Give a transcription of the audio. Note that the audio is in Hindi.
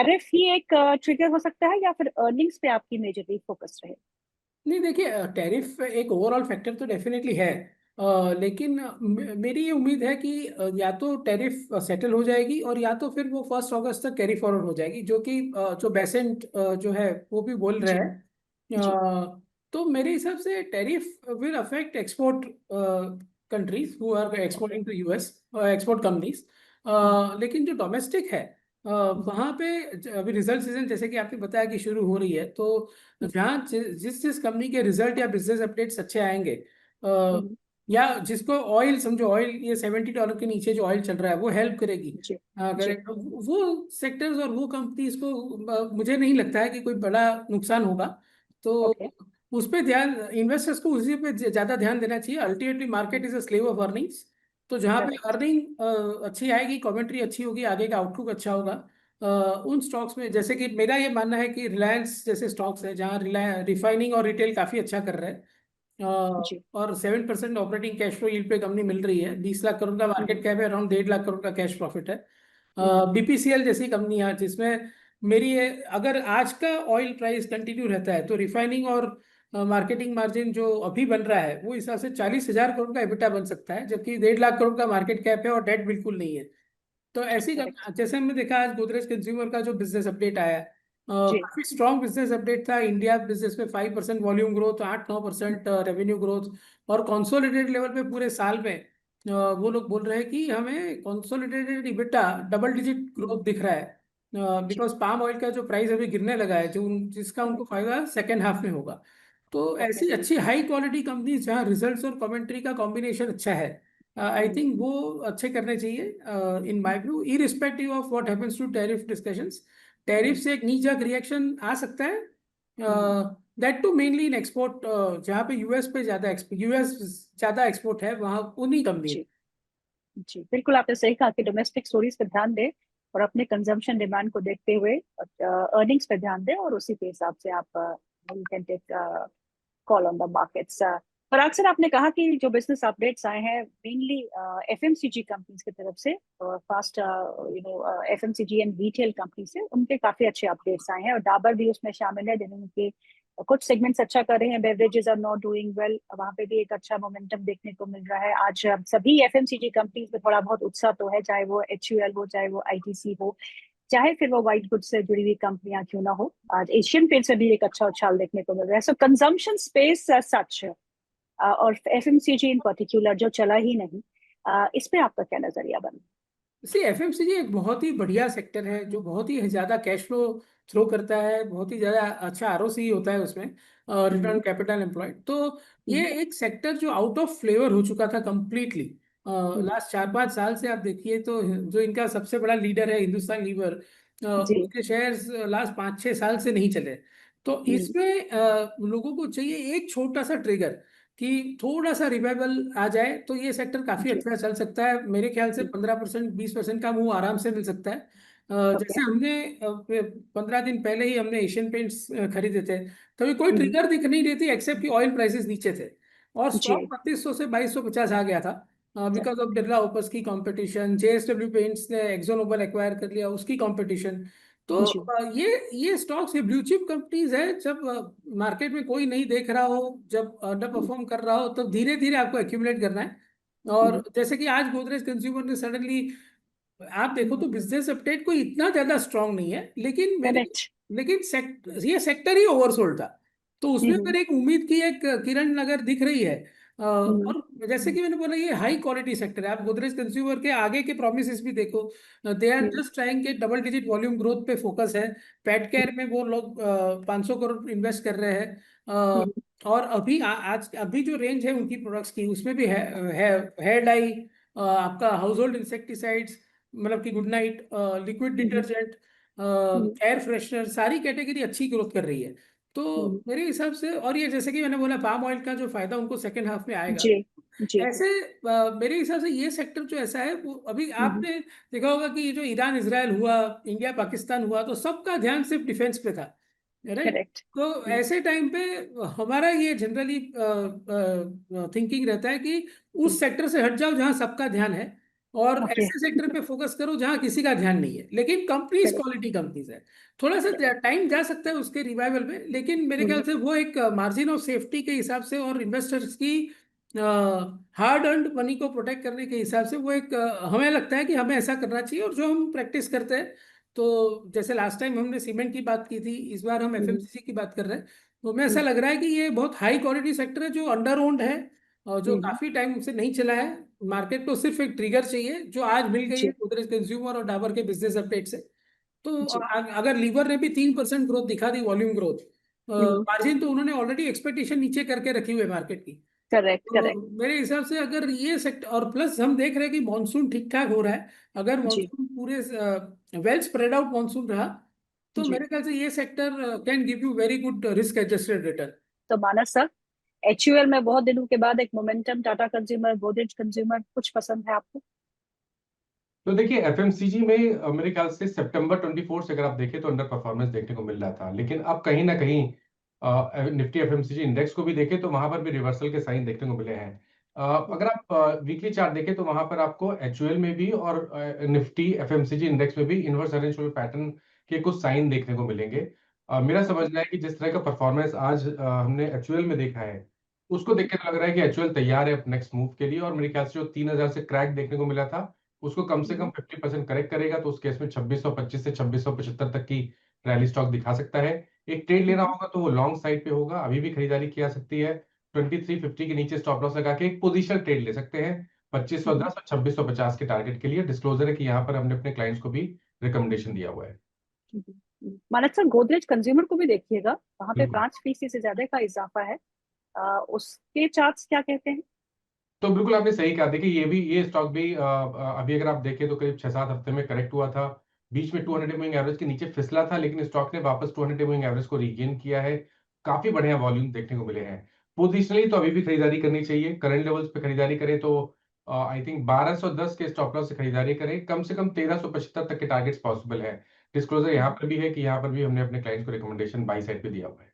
टैरिफ ही एक ट्रिगर हो सकता है या फिर अर्निंग्स पे आपकी मेजरली फोकस रहे? नहीं, देखिए, टैरिफ एक ओवरऑल फैक्टर तो डेफिनेटली है। लेकिन मेरी ये उम्मीद है कि या तो टैरिफ सेटल हो जाएगी और या तो फिर वो 1 अगस्त तक कैरी फॉरवर्ड हो जाएगी, जो कि जो बेसेंट जो है वो भी बोल रहे जी। हैं। जी। तो मेरे हिसाब से tariff will affect export countries who are okay. Exporting to US, export companies. लेकिन जो डोमेस्टिक है, वहाँ पे अभी रिजल्ट सीजन जैसे कि आपने बताया कि शुरू हो रही है, तो जहाँ जिस जिस कंपनी के रिजल्ट या बिजनेस अपडेट्स अच्छे आएंगे, या जिसको ऑयल समझो, ऑयल ये $70 के नीचे जो ऑयल चल रहा है वो हेल्प करेगी। जी। जी। करेक्ट, वो सेक्टर्स और वो कंपनीज को मुझे नहीं लगता है कि कोई बड़ा नुकसान होगा। तो ओके। उस पे ध्यान, इन्वेस्टर्स को उसी पे ज्यादा ध्यान देना चाहिए। Ultimately market is a slave of earnings. तो जहाँ पे करेक्ट। अर्निंग अच्छी आएगी, कमेंट्री अच्छी होगी, आगे का आउटलुक अच्छा होगा, उन स्टॉक्स में, जैसे कि मेरा ये मानना है कि रिलायंस जैसे स्टॉक्स है जहाँ रिफाइनिंग और रिटेल काफी अच्छा कर रहे हैं, जी। और 7% ऑपरेटिंग कैश फ्लो यील्ड पे कंपनी मिल रही है, 20 लाख करोड़ का मार्केट कैप है, अराउंड 1.5 लाख करोड़ का कैश प्रॉफिट है। बीपीसीएल जैसी कंपनी है जिसमें अगर आज का ऑयल प्राइस कंटिन्यू रहता है तो रिफाइनिंग और मार्केटिंग मार्जिन जो अभी बन रहा है वो हिसाब से 40,000 करोड़ का एबिटा बन सकता है, जबकि 1.5 लाख करोड़ का मार्केट कैप है और डेट बिल्कुल नहीं है। तो ऐसी करेक्ट। जैसे हमने देखा आज गोदरेज कंज्यूमर का जो बिजनेस अपडेट आया है, जी। काफी स्ट्रॉन्ग बिजनेस अपडेट था। इंडिया बिजनेस में 5% वॉल्यूम ग्रोथ, 8-9% रेवेन्यू ग्रोथ, और कॉन्सोलिडेटेड लेवल पे पूरे साल में वो लोग बोल रहे हैं कि हमें consolidated EBITDA double digit growth दिख रहा है, जी। बिकॉज पाम ऑयल का जो प्राइस अभी गिरने लगा है, जिसका उनको करेक्ट। फायदा सेकेंड हाफ में होगा। तो ओके। ऐसी अच्छी हाई क्वालिटी कंपनीज जहाँ रिजल्ट्स और कमेंट्री का कॉम्बिनेशन अच्छा है, आई थिंक वो अच्छे करने चाहिए। In my view, irrespective of what happens to tariff discussions, tariff से एक नी जग रिएक्शन आ सकता है, that too mainly in export, जहाँ पे यूएस ज्यादा एक्सपोर्ट है वहाँ उन्हीं कंपनी। जी। जी, बिल्कुल आपने सही कहा कि डोमेस्टिक स्टोरीज पे ध्यान दें और अपने कंजम्पशन डिमांड को देखते हुए अर्निंग्स पे ध्यान दें, और उसी के हिसाब से आप you can take call on the markets. पर अक्सर आपने कहा कि जो बिजनेस अपडेट्स आए हैं मेनली एफएमसीजी कंपनीज की तरफ से, fast FMCG and retail company से, उनके काफी अच्छे अपडेट्स आए हैं और डाबर भी उसमें शामिल है, जिन्होंने कुछ सेगमेंट्स अच्छा कर रहे हैं। Beverages are not doing well, वहां पे भी एक अच्छा मोमेंटम देखने को मिल रहा है। आज सभी एफएमसीजी कंपनीज में थोड़ा बहुत उत्साह तो है, चाहे वो एचयूएल हो, चाहे वो आईटीसी हो, चाहे फिर वो व्हाइट गुड से जुड़ी हुई कंपनियां क्यों ना हो। आज एशियन पेंट्स में भी एक अच्छा उछाल देखने को मिल रहा है। सो कंजम्पशन स्पेस सच, और एफएमसीजी इन पर्टिकुलर जो चला ही नहीं, इस पे आपका क्या नजरिया बन? सी एफएमसीजी एक बहुत ही बढ़िया सेक्टर है जो बहुत ही ज्यादा कैश फ्लो थ्रो करता है, बहुत ही ज्यादा अच्छा आरओसी होता है उसमें, रिटर्न हम्म। Capital employed. तो ये हम्म। एक सेक्टर जो आउट ऑफ फ्लेवर हो चुका था कंप्लीटली। हम्म। लास्ट 4-5 साल से आप देखिए तो जो इनका सबसे बड़ा लीडर है हिंदुस्तान लीवर, जी। उसके शेयर्स लास्ट 5-6 साल से नहीं चले। तो हम्म। इसमें लोगों को चाहिए एक छोटा सा ट्रिगर कि थोड़ा सा रिवाइवल आ जाए तो ये सेक्टर काफी जी। अच्छा चल सकता है। मेरे ख्याल से 15% 20% का मूव आराम से मिल सकता है। ओके। जैसे हमने 15 दिन पहले ही हमने एशियन पेंट्स खरीदे थे, तभी कोई हम्म। ट्रिगर दिख नहीं रही थी एक्सेप्ट कि ऑयल प्राइसेस नीचे थे और स्टॉक जी। 3200 से 2250 आ गया था, बिकॉज ऑफ बिरला ओपस की कंपटीशन। जेएसडब्ल्यू पेंट्स ने एक्जो नोबल एक्वायर कर लिया, उसकी कंपटीशन। तो जी। ये स्टॉक्स, ये ब्लू चिप कंपनीज है, जब मार्केट में कोई नहीं देख रहा हो, जब अंडर हम्म। परफॉर्म कर रहा हो, तब धीरे धीरे आपको एक्यूमुलेट करना है। और हम्म। जैसे कि आज गोदरेज कंज्यूमर ने सडनली, आप देखो तो बिजनेस अपडेट कोई इतना ज्यादा स्ट्रांग नहीं है, करेक्ट। ये सेक्टर ही ओवरसोल्ड था। तो उसमें हम्म। अगर एक उम्मीद की एक किरण अगर दिख रही है, हम्म। और जैसे कि मैंने बोला ये हाई क्वालिटी सेक्टर है। आप गोदरेज कंज्यूमर के आगे के प्रोमिस भी देखो, they are hmm. Just trying के डबल डिजिट वॉल्यूम ग्रोथ पे फोकस है। पेट केयर में वो लोग 500 करोड़ इन्वेस्ट कर रहे हैं, हम्म। और आज अभी जो रेंज है उनकी प्रोडक्ट्स की उसमें भी है हेयर डाई, आपका हाउस होल्ड इंसेक्टिसाइड्स, मतलब कि गुड नाइट, लिक्विड हम्म। डिटर्जेंट, हम्म। एयर फ्रेशनर, सारी कैटेगरी अच्छी ग्रोथ कर रही है। तो हम्म। मेरे हिसाब से, और ये जैसे कि मैंने बोला पाम ऑयल का जो फायदा उनको सेकेंड हाफ में आएगा, जी। जी। ऐसे मेरे हिसाब से ये सेक्टर जो ऐसा है वो अभी हम्म। आपने देखा होगा कि ये जो ईरान इसराइल हुआ, इंडिया पाकिस्तान हुआ, तो सबका ध्यान सिर्फ डिफेंस पे था, राइट। करेक्ट। तो ऐसे टाइम पे हमारा ये जनरली थिंकिंग रहता है कि उस सेक्टर से हट जाओ जहां सबका ध्यान है, और ओके। ऐसे सेक्टर पे फोकस करो जहां किसी का ध्यान नहीं है, लेकिन कंपनीज करेक्ट। क्वालिटी कंपनीज है। थोड़ा सा टाइम जा सकता है उसके रिवाइवल में, लेकिन मेरे ख्याल से वो एक मार्जिन ऑफ सेफ्टी के हिसाब से और इन्वेस्टर्स की हार्ड अर्न्ड मनी को प्रोटेक्ट करने के हिसाब से वो एक हमें लगता है कि हमें ऐसा करना चाहिए। और जो हम प्रैक्टिस करते हैं, तो जैसे लास्ट टाइम हमने सीमेंट की बात की थी, इस बार हम एफएमसीजी की बात कर रहे हैं, तो हमें ऐसा लग रहा है कि ये बहुत हाई क्वालिटी सेक्टर है जो अंडर ओन्ड है और जो काफी टाइम से नहीं चला है। मार्केट को सिर्फ एक ट्रिगर चाहिए जो आज मिल गई है जी गोदरेज कंज्यूमर और डाबर के बिजनेस अपडेट से। तो जी। अगर लीवर ने भी 3% ग्रोथ दिखा दी, वॉल्यूम ग्रोथ, हम्म। मार्जिन तो उन्होंने ऑलरेडी एक्सपेक्टेशन नीचे करके रखी हुई है मार्केट की। करेक्ट तो करेक्ट। मेरे हिसाब से अगर ये सेक्टर, और प्लस हम देख रहे हैं कि मानसून ठीक ठाक हो रहा है, अगर जी मानसून पूरे वेल स्प्रेड आउट मानसून रहा, तो जी। मेरे ख्याल से ये sector can give you very good risk adjusted return. तो मानस सर, एचयूएल में बहुत दिनों के बाद एक momentum, Tata consumer, Godrej consumer, कुछ पसंद है आपको? तो देखिए एफएमसीजी में मेरे ख्याल से सितंबर 24 से अगर आप देखें तो अंडर परफॉर्मेंस देखने को मिल रहा था, लेकिन अब कहीं ना कहीं निफ्टी एफएमसीजी इंडेक्स को भी देखें तो वहां पर भी रिवर्सल के साइन देखने को मिले हैं। अगर आप वीकली चार्ट देखें तो वहां पर आपको एचयूएल में भी और निफ्टी एफएमसीजी इंडेक्स में भी इनवर्स अरेंजमेंट पैटर्न के कुछ साइन देखने को मिलेंगे। मेरा समझना है कि जिस तरह का परफॉर्मेंस आज हमने एचयूएल में देखा है, उसको देख के तो लग रहा है कि एचयूएल तैयार है नेक्स्ट मूव के लिए। और मेरे ख्याल से जो 3000 से क्रैक देखने को मिला था, उसको कम से कम 50% करेक्ट करेगा, तो उस केस में 2625 से 2675 तक की रैली स्टॉक दिखा सकता है। एक ट्रेड लेना होगा तो वो लॉन्ग साइड पे होगा, अभी भी खरीदारी की जा सकती है। 2350 के नीचे स्टॉप लॉस लगा के एक पोजीशन ट्रेड ले सकते हैं 2510 और 2650 के टारगेट के लिए। डिस्क्लोजर है कि यहाँ पर हमने अपने क्लाइंट्स को भी रिकमेंडेशन दिया हुआ है। मानस सर, गोदरेज कंज्यूमर को भी देखिएगा, वहां पे बिल्कुल। 5% से ज्यादा का इजाफा है। उसके चार्ट्स क्या कहते हैं? तो बिल्कुल आपने सही कहा। देखिए ये स्टॉक भी अभी अगर आप देखें तो करीब 6-7 हफ्ते में करेक्ट हुआ था, बीच में 200 मूविंग एवरेज के नीचे फिसला था, लेकिन स्टॉक ने वापस 200 मूविंग एवरेज को रीगेन किया है। काफी बढ़िया वॉल्यूम देखने को मिले हैं। पोजिशनली तो अभी भी खरीदारी करनी चाहिए, करंट लेवल्स पे खरीदारी करें तो आई थिंक 1210 के स्टॉप लॉस से खरीदारी करें, कम से कम 1375 तक के टारगेट्स पॉसिबल है। डिस्क्लोजर यहाँ पर भी है कि यहाँ पर भी हमने अपने क्लाइंट्स को रिकमेंडेशन बाई साइड पे दिया हुआ है।